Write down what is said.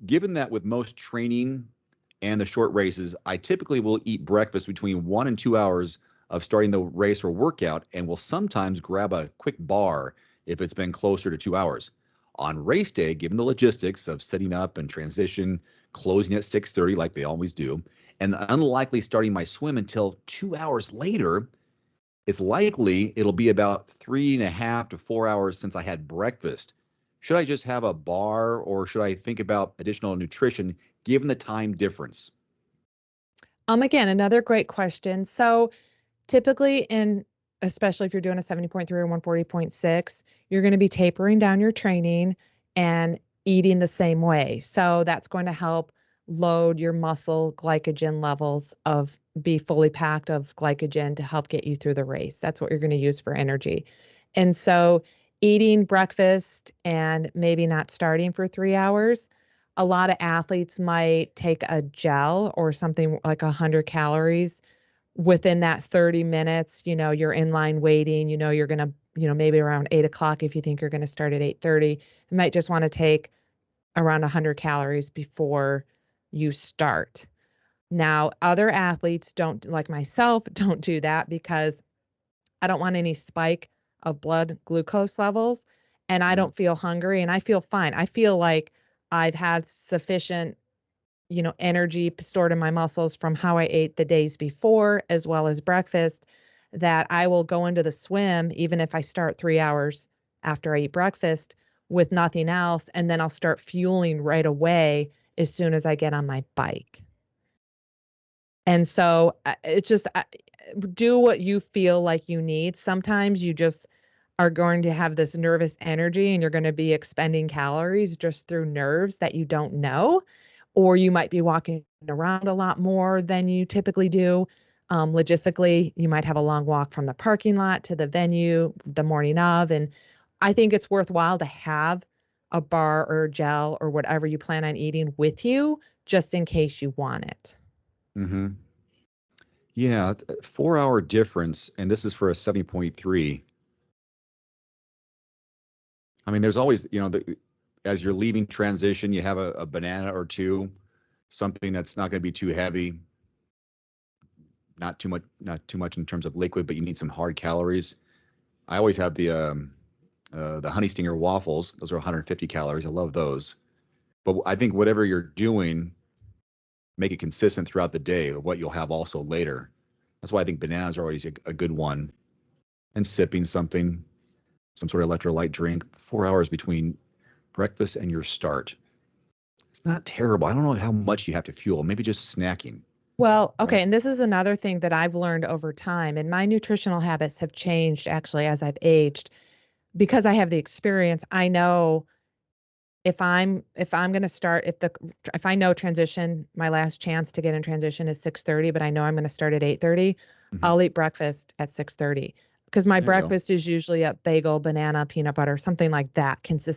given that with most training and the short races, I typically will eat breakfast between 1 and 2 hours of starting the race or workout, and will sometimes grab a quick bar if it's been closer to 2 hours. On race day, given the logistics of setting up and transition, closing at 6:30 like they always do, and unlikely starting my swim until 2 hours later, it's likely it'll be about 3.5 to 4 hours since I had breakfast. Should I just have a bar, or should I think about additional nutrition given the time difference? Again, another great question. So typically especially if you're doing a 70.3 or 140.6, you're going to be tapering down your training and eating the same way. So that's going to help load your muscle glycogen levels of be fully packed of glycogen to help get you through the race. That's what you're going to use for energy. And so eating breakfast and maybe not starting for 3 hours, a lot of athletes might take a gel or something like 100 calories within that 30 minutes. You're in line waiting, you're going to, maybe around 8 o'clock, if you think you're going to start at 8:30, you might just want to take around 100 calories before you start. Now, other athletes don't, like myself, don't do that because I don't want any spike of blood glucose levels, and I Mhm. don't feel hungry, and I feel fine. I feel like I've had sufficient energy stored in my muscles from how I ate the days before, as well as breakfast, that I will go into the swim, even if I start 3 hours after I eat breakfast with nothing else. And then I'll start fueling right away as soon as I get on my bike. And so it's just do what you feel like you need. Sometimes you just are going to have this nervous energy and you're going to be expending calories just through nerves that you don't know, or you might be walking around a lot more than you typically do. Logistically, you might have a long walk from the parking lot to the venue the morning of. And I think it's worthwhile to have a bar or gel or whatever you plan on eating with you just in case you want it. Mhm. Yeah, 4 hour difference, and this is for a 70.3. I mean, there's always, as you're leaving transition, you have a banana or two, something that's not going to be too heavy, not too much in terms of liquid, but you need some hard calories. I always have the honey stinger waffles. Those are 150 calories. I love those. But I think whatever you're doing, make it consistent throughout the day of what you'll have also later. That's why I think bananas are always a good one. And sipping something, some sort of electrolyte drink, 4 hours between breakfast and your start. It's not terrible. I don't know how much you have to fuel. Maybe just snacking, Well, okay, right? and this is another thing that I've learned over time, and my nutritional habits have changed actually as I've aged because I have the experience. I know if I'm going to start if I know transition, my last chance to get in transition is 6:30, but I know I'm going to start at 8:30, Hmm. I'll eat breakfast at 6:30 because my There you go. breakfast is usually a bagel, banana, peanut butter, something like that, consistent